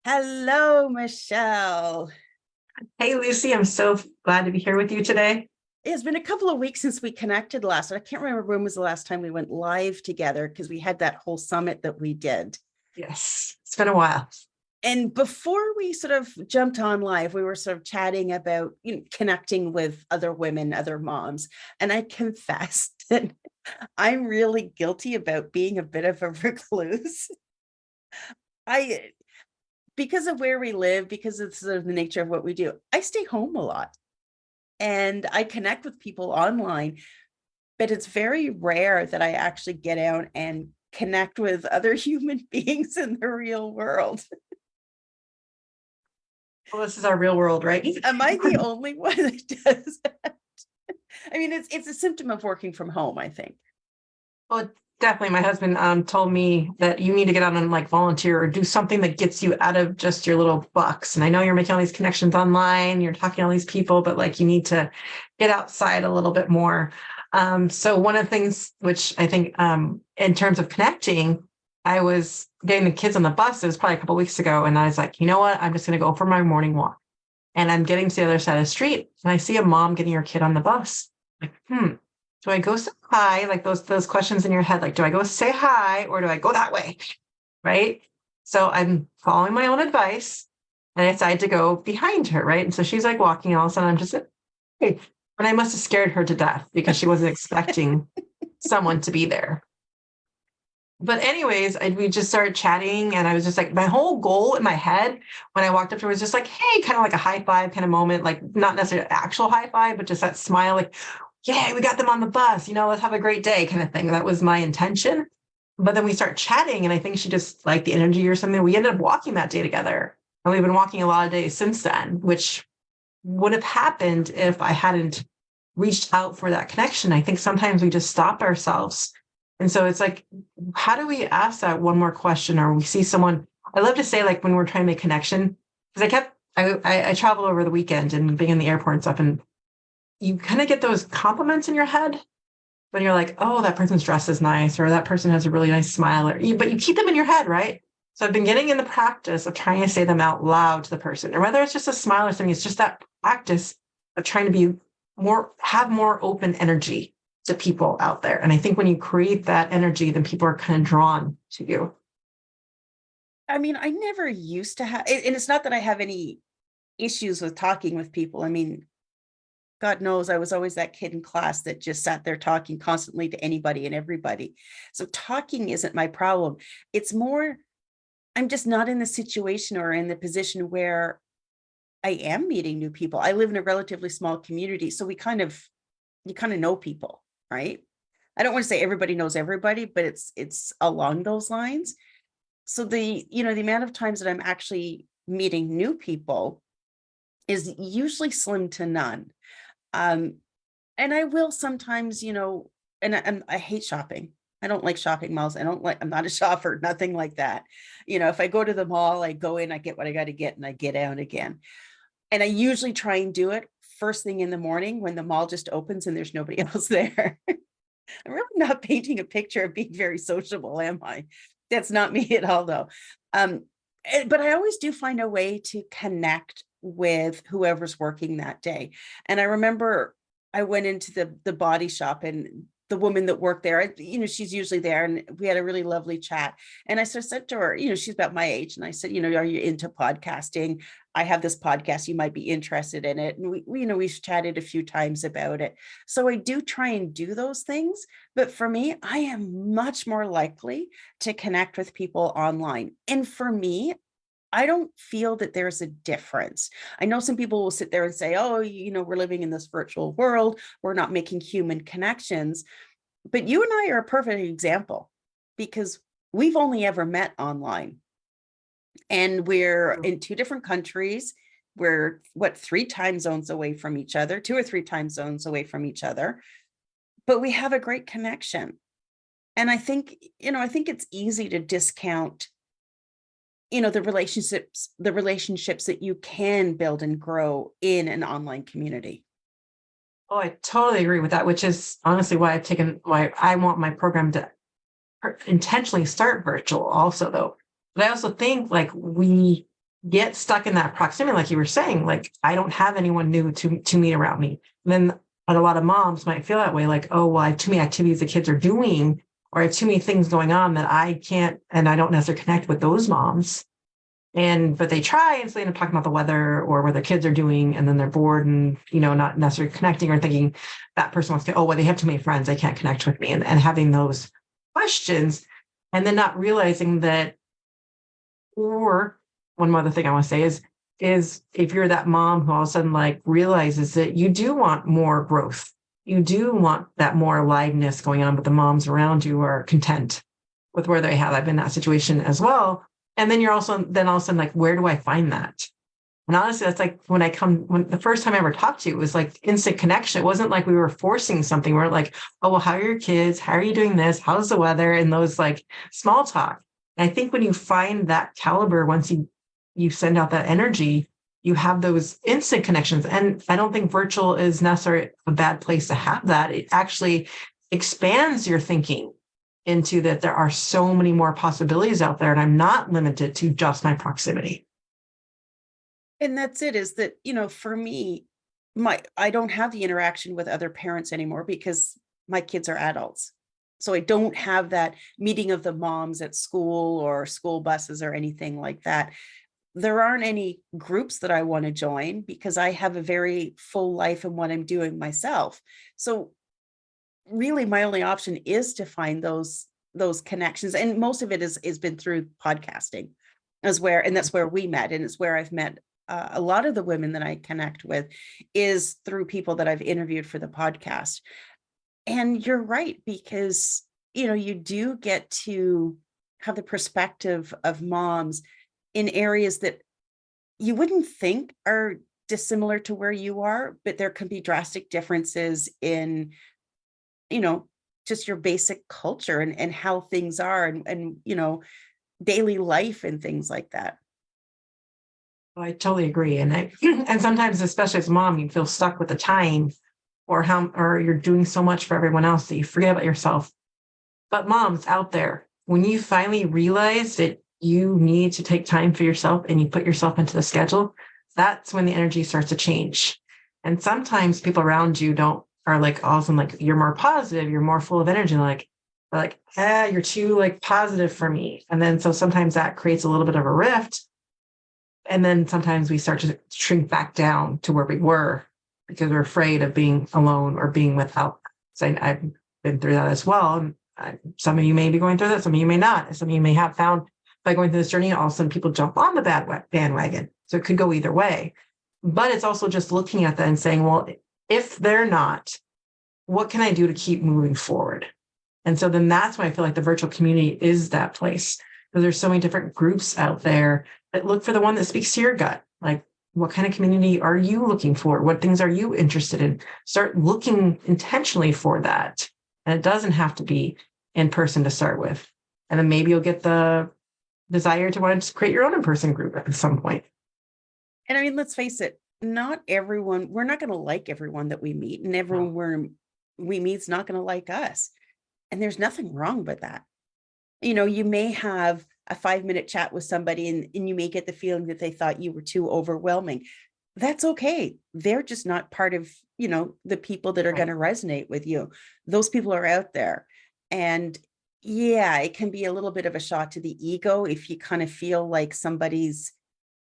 Hello, Michelle. Hey, Lucy, I'm so glad to be here with you today. It's been a couple of weeks since we connected last. I can't remember when was the last time we went live together because we had that whole summit that we did. Yes, it's been a while. And before we sort of jumped on live, we were sort of chatting about connecting with other women, other moms. And I confessed that I'm really guilty about being a bit of a recluse. I Because of where we live, because of sort of the nature of what we do, I stay home a lot. And I connect with people online, but it's very rare that I actually get out and connect with other human beings in the real world. Well, this is our real world, right? Am I the only one that does that? I mean, it's a symptom of working from home, I think. Well, definitely. My husband told me that you need to get out and like volunteer or do something that gets you out of just your little box. And I know you're making all these connections online, you're talking to all these people, but like you need to get outside a little bit more. So one of the things which I think in terms of connecting, I was getting the kids on the bus. It was probably a couple of weeks ago, and I was like, you know what? I'm just going to go for my morning walk. And I'm getting to the other side of the street, and I see a mom getting her kid on the bus. Like, do I go say hi? Like those questions in your head, like, do I go say hi or do I go that way? Right. So I'm following my own advice and I decide to go behind her, right? And so she's like walking, and all of a sudden I'm just like, hey. And I must have scared her to death because she wasn't expecting someone to be there. But anyways, we just started chatting, and I was just like, my whole goal in my head when I walked up to her was just like, hey, kind of like a high five kind of moment, like not necessarily an actual high five, but just that smile, like, yeah, we got them on the bus, let's have a great day kind of thing. That was my intention. But then we start chatting, and I think she just liked the energy or something. We ended up walking that day together, and we've been walking a lot of days since then, which would have happened if I hadn't reached out for that connection. I think sometimes we just stop ourselves. And so it's like, how do we ask that one more question? Or we see someone, I love to say, like when we're trying to make connection, because I travel over the weekend and being in the airport and stuff, and you kind of get those compliments in your head when you're like, oh, that person's dress is nice, or that person has a really nice smile, but you keep them in your head, right? So I've been getting in the practice of trying to say them out loud to the person, or whether it's just a smile or something, it's just that practice of trying to be have more open energy to people out there. And I think when you create that energy, then people are kind of drawn to you. I mean, I never used to have, and it's not that I have any issues with talking with people. I mean, God knows I was always that kid in class that just sat there talking constantly to anybody and everybody. So talking isn't my problem. It's more, I'm just not in the situation or in the position where I am meeting new people. I live in a relatively small community, so you kind of know people, right? I don't want to say everybody knows everybody, but it's along those lines. So the amount of times that I'm actually meeting new people is usually slim to none. Um, and I will sometimes, I hate shopping. I don't like shopping malls. I'm not a shopper, nothing like that. If I go to the mall, I go in, I get what I got to get, and I get out again. And I usually try and do it first thing in the morning when the mall just opens and there's nobody else there. I'm really not painting a picture of being very sociable, am I? That's not me at all, though. But I always do find a way to connect with whoever's working that day. And I remember I went into the body shop, and the woman that worked there, she's usually there, and we had a really lovely chat. And I sort of said to her, she's about my age, and I said, are you into podcasting? I have this podcast, you might be interested in it. And we've chatted a few times about it. So I do try and do those things. But for me, I am much more likely to connect with people online. And for me, I don't feel that there's a difference. I know some people will sit there and say, oh, we're living in this virtual world, we're not making human connections. But you and I are a perfect example, because we've only ever met online, and we're in two different countries. We're three time zones away from each other, two or three time zones away from each other, but we have a great connection. And I think it's easy to discount the relationships that you can build and grow in an online community. Oh, I totally agree with that, which is honestly why I want my program to intentionally start virtual also, though. But I also think like we get stuck in that proximity, like you were saying, like I don't have anyone new to meet around me. And then a lot of moms might feel that way, like, oh, well, I have too many activities the kids are doing, or I have too many things going on that I can't, and I don't necessarily connect with those moms. But they try, and so they end up talking about the weather or what their kids are doing, and then they're bored and, not necessarily connecting, or thinking that person wants to, oh, well, they have too many friends, they can't connect with me, and having those questions, and then not realizing that. Or one other thing I want to say is if you're that mom who all of a sudden like realizes that you do want more growth, you do want that more aliveness going on, but the moms around you are content with where they have. I've been in that situation as well. And then you're also then all of a sudden like, where do I find that? And honestly, that's like when the first time I ever talked to you, it was like instant connection. It wasn't like we were forcing something. We're like, oh, well, how are your kids? How are you doing this? How's the weather? And those like small talk. And I think when you find that caliber, once you send out that energy, you have those instant connections. And I don't think virtual is necessarily a bad place to have that. It actually expands your thinking into that there are so many more possibilities out there, and I'm not limited to just my proximity. And that's it, is that, for me, I don't have the interaction with other parents anymore because my kids are adults. So I don't have that meeting of the moms at school or school buses or anything like that. There aren't any groups that I want to join because I have a very full life in what I'm doing myself. So really my only option is to find those connections. And most of it is been through podcasting and that's where we met. And it's where I've met a lot of the women that I connect with is through people that I've interviewed for the podcast. And you're right, because, you do get to have the perspective of moms in areas that you wouldn't think are dissimilar to where you are, but there can be drastic differences in, you know, just your basic culture and how things are and daily life and things like that. I totally agree. And sometimes, especially as a mom, you feel stuck with the time or you're doing so much for everyone else that you forget about yourself. But moms out there, when you finally realize that you need to take time for yourself and you put yourself into the schedule, that's when the energy starts to change. And sometimes people around you are like awesome, like you're more positive, you're more full of energy. You're too like positive for me. And then so sometimes that creates a little bit of a rift. And then sometimes we start to shrink back down to where we were because we're afraid of being alone or being without. So I've been through that as well. Some of you may be going through that. Some of you may not. Some of you may have found by going through this journey, all of a sudden people jump on the bandwagon. So it could go either way. But it's also just looking at that and saying, well, if they're not, what can I do to keep moving forward? And so then that's why I feel like the virtual community is that place. Because there's so many different groups out there that look for the one that speaks to your gut. Like, what kind of community are you looking for? What things are you interested in? Start looking intentionally for that. And it doesn't have to be in person to start with. And then maybe you'll get the desire to want to create your own in-person group at some point. And I mean, let's face it, not everyone, we're not going to like everyone that we meet, and everyone we meet's not going to like us. And there's nothing wrong with that. You may have a 5-minute chat with somebody and you may get the feeling that they thought you were too overwhelming. That's okay. They're just not part of, the people that are going to resonate with you. Those people are out there. And yeah, it can be a little bit of a shot to the ego if you kind of feel like somebody's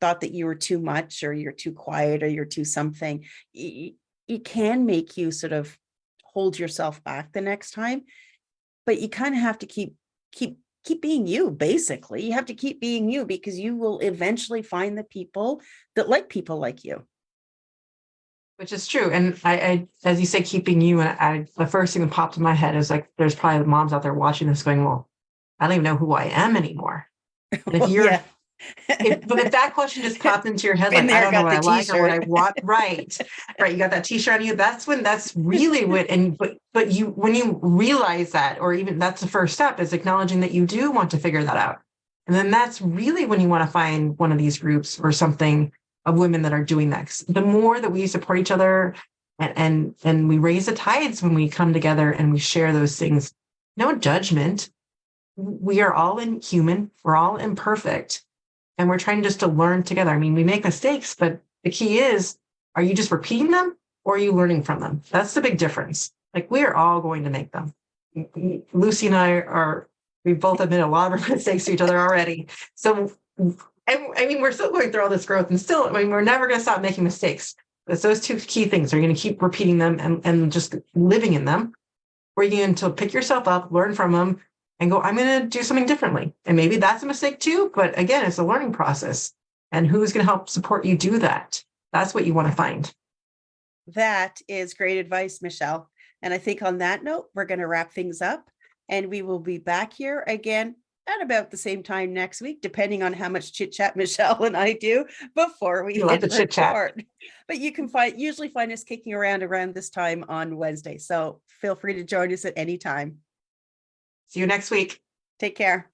thought that you were too much or you're too quiet or you're too something. It can make you sort of hold yourself back the next time, but you kind of have to keep being you. Basically, you have to keep being you, because you will eventually find the people that like people like you. Which is true. And I as you say, keeping you, and the first thing that popped in my head is like, there's probably moms out there watching this going, well, I don't even know who I am anymore. And if Well, you're, yeah. but if that question just popped into your head, Been like, I there, don't know got what the I like or what I t-shirt. want. Right. You got that t-shirt on you. That's really what, but you, when you realize that, or even that's the first step, is acknowledging that you do want to figure that out. And then that's really when you want to find one of these groups or something of women that are doing that. 'Cause the more that we support each other and we raise the tides when we come together and we share those things, no judgment. We are all human. We're all imperfect. and we're trying just to learn together. I mean, we make mistakes, but the key is, are you just repeating them or are you learning from them? That's the big difference. Like, we are all going to make them. Lucy and we've both admitted a lot of our mistakes to each other already. So, I mean, we're still going through all this growth and still, I mean, we're never going to stop making mistakes. It's those two key things. Are you going to keep repeating them and just living in them? Or are you going to pick yourself up, learn from them, and go, I'm going to do something differently? And maybe that's a mistake too, but again, it's a learning process. And who's going to help support you do that? That's what you want to find. That is great advice, Michelle. And I think on that note, we're going to wrap things up, and we will be back here again at about the same time next week, depending on how much chit chat Michelle and I do before we love hit the chit chat. record. But you can usually find us kicking around this time on Wednesday. So feel free to join us at any time. See you next week. Take care.